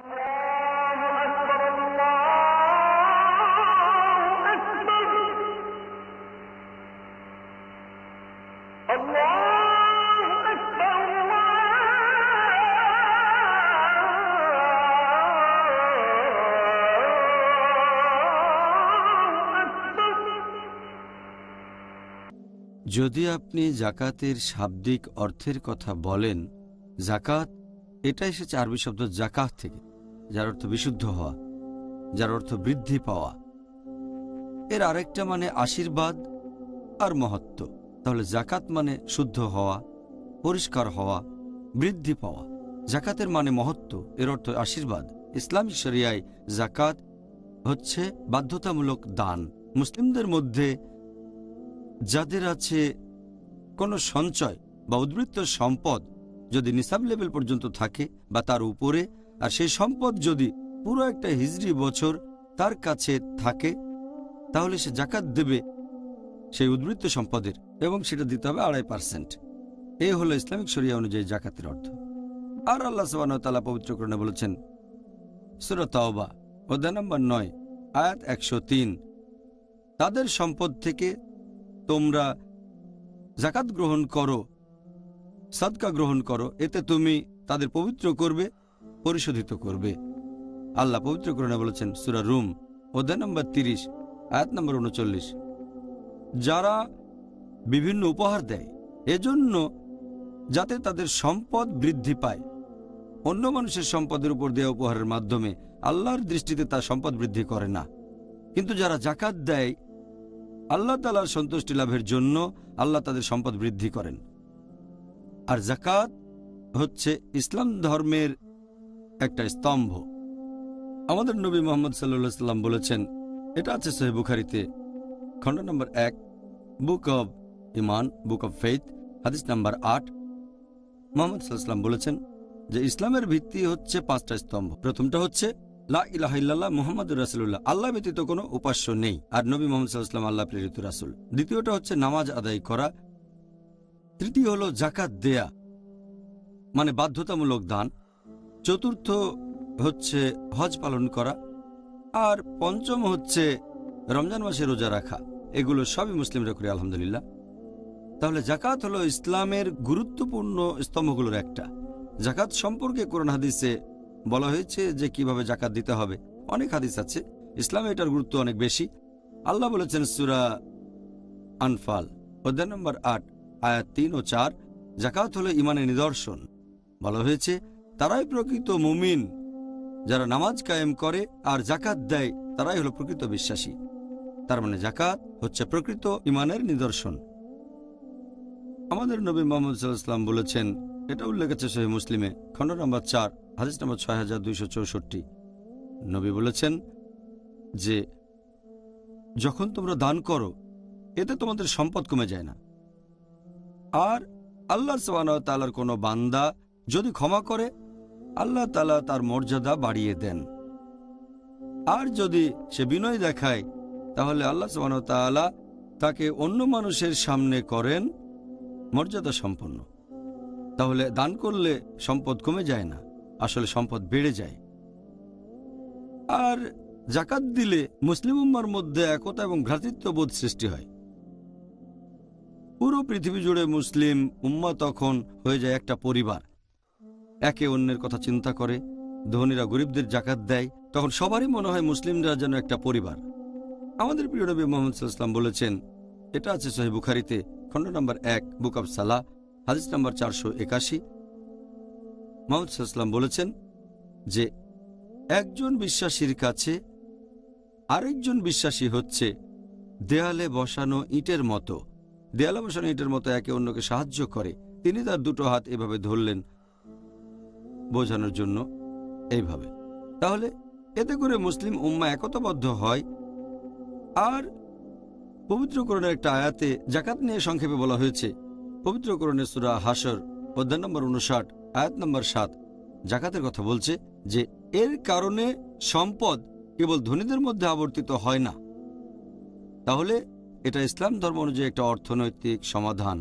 যদি আপনি জাকাতের শাব্দিক অর্থের কথা বলেন, জাকাত এটা এসেছে আরবি শব্দ জাকাত থেকে, যার অর্থ বিশুদ্ধ হওয়া, যার অর্থ বৃদ্ধি পাওয়া। এর আরেকটা মানে আশীর্বাদ আর মহত্ব। তাহলে জাকাত মানে শুদ্ধ হওয়া, পরিষ্কার হওয়া, বৃদ্ধি পাওয়া। জাকাতের মানে মহত্ব, এর অর্থ আশীর্বাদ। ইসলামী শরিয়ায় জাকাত হচ্ছে বাধ্যতামূলক দান। মুসলিমদের মধ্যে যাদের আছে কোনো সঞ্চয় বা উদ্বৃত্ত সম্পদ যদি নিসাব লেভেল পর্যন্ত থাকে বা তার উপরে, আর সেই সম্পদ যদি পুরো একটা হিজরি বছর তার কাছে থাকে, তাহলে সে জাকাত দেবে সেই উদ্বৃত্ত সম্পদের, এবং সেটা দিতে হবে 2.5%। এই হলো ইসলামিক শরিয়া অনুযায়ী জাকাতের অর্থ। আর আল্লাহ সুবহানাহু ওয়া তাআলা পবিত্র কোরআনে বলেছেন, সূরা তাওবা অধ্যায় নম্বর 9 আয়াত 103, তাদের সম্পদ থেকে তোমরা জাকাত গ্রহণ করো, সাদকা গ্রহণ করো, এতে তুমি তাদের পবিত্র করবে, পরিশোধিত করবে। আল্লাহ পবিত্র কোরআনে বলেছেন সূরা রুম অধ্যায় নম্বর 30 আয়াত নম্বর 39, যারা বিভিন্ন উপহার দেয় এজন্য যাতে তাদের সম্পদ বৃদ্ধি পায়। অন্য মানুষের সম্পদের উপর দেওয়া উপহারের মাধ্যমে আল্লাহর দৃষ্টিতে তার সম্পদ বৃদ্ধি করে না, কিন্তু যারা জাকাত দেয় আল্লাহ তাআলার সন্তুষ্টি লাভের জন্য আল্লাহ তাদের সম্পদ বৃদ্ধি করেন। আর জাকাত হচ্ছে ইসলাম ধর্মের একটা স্তম্ভ। আমাদের নবী মুহাম্মদ সাল্লাল্লাহু আলাইহি সাল্লাম বলেছেন, এটা আছে সহিহ বুখারীতে খণ্ড নম্বর 1 book of Iman, book of faith, হাদিস নাম্বার 8। মুহাম্মদ সাল্লাল্লাহু আলাইহি সাল্লাম বলেছেন যে ইসলামের ভিত্তি হচ্ছে 5টা স্তম্ভ। প্রথমটা হচ্ছে লা ইলাহা ইল্লাল্লাহ মুহাম্মাদুর রাসূলুল্লাহ, আল্লাহ ব্যতীত কোনো উপাস্য নেই, আর নবী মুহাম্মদ সাল্লাল্লাহু আলাইহি সাল্লাম আল্লাহ প্রেরিত রাসূল। দ্বিতীয়টা হচ্ছে নামাজ আদায় করা। তৃতীয় হলো জাকাত দেয়া, মানে বাধ্যতামূলক দান। চতুর্থ হচ্ছে হজ পালন করা, আর পঞ্চম হচ্ছে রমজান মাসে রোজা রাখা। এগুলো সবই মুসলিমরা করে, আলহামদুলিল্লাহ। তাহলে জাকাত হলো ইসলামের গুরুত্বপূর্ণ স্তম্ভগুলোর একটা। জাকাত সম্পর্কে কোরআন হাদিসে বলা হয়েছে যে কিভাবে জাকাত দিতে হবে। অনেক হাদিস আছে, ইসলামে এটার গুরুত্ব অনেক বেশি। আল্লাহ বলেছেন সূরা আনফাল অধ্যায় নম্বর 8 আয়াত 3 ও 4, জাকাত হলো ঈমানের নিদর্শন। বলা হয়েছে তারাই প্রকৃত মুমিন, যারা নামাজ কায়েম করে আর জাকাত দেয় তারাই হলো প্রকৃত বিশ্বাসী। তার মানে জাকাত হচ্ছে প্রকৃত ঈমানের নিদর্শন। আমাদের নবী মুহাম্মদ সাল্লাল্লাহু আলাইহি ওয়াসাল্লাম বলেছেন, এটা উল্লেখ আছে সহিহ মুসলিমে খণ্ড নম্বর 4 হাদিস নম্বর 6264। নবী বলেছেন যে যখন তোমরা দান করো এতে তোমাদের সম্পদ কমে যায় না, আর আল্লাহ সুবহানাহু ওয়া তাআলার কোনো বান্দা যদি ক্ষমা করে আল্লাহ তাআলা তার মর্যাদা বাড়িয়ে দেন, আর যদি সে বিনয় দেখায় তাহলে আল্লাহ সুবহানাহু ওয়া তাআলা তাকে অন্য মানুষের সামনে করেন মর্যাদা সম্পন্ন। তাহলে দান করলে সম্পদ কমে যায় না, আসলে সম্পদ বেড়ে যায়। আর জাকাত দিলে মুসলিম উম্মার মধ্যে একতা এবং ভ্রাতৃত্ববোধ সৃষ্টি হয়। পুরো পৃথিবী জুড়ে মুসলিম উম্মা তখন হয়ে যায় একটা পরিবার, একে অন্যের কথা চিন্তা করে। ধনীরা গরিবদের জাকাত দেয়, তখন সবারই মনে হয় মুসলিমরা যেন একটা পরিবার। আমাদের প্রিয় নবী মুহাম্মদ সাল্লাল্লাহু আলাইহি ওয়াসাল্লাম বলেছেন, এটা আছে সহিহ বুখারীতে খণ্ড নম্বর 1 বুক অব সালাহ হাদিস নম্বর 481। মুহাম্মদ সাল্লাল্লাহু আলাইহি ওয়াসাল্লাম বলেছেন যে একজন বিশ্বাসীর কাছে আরেকজন বিশ্বাসী হচ্ছে দেয়ালে বসানো ইটের মতো। দেয়ালে বসানো ইটের মতো একে অন্যকে সাহায্য করে। তিনি তার দুটো হাত এভাবে ধরলেন বোঝানোর জন্য, এইভাবে। তাহলে এতে করে মুসলিম উম্মাহ একতাবদ্ধ হয়। আর পবিত্র কোরআনের একটা আয়াতে জাকাত নিয়ে সংক্ষেপে বলা হয়েছে। পবিত্র কোরআনের সূরা হাশর অধ্যায় নম্বর 59 আয়াত নম্বর 7 জাকাতের কথা বলছে যে এর কারণে সম্পদ কেবল ধনীদের মধ্যে আবর্তিত হয় না। তাহলে এটা ইসলাম ধর্ম অনুযায়ী একটা অর্থনৈতিক সমাধান।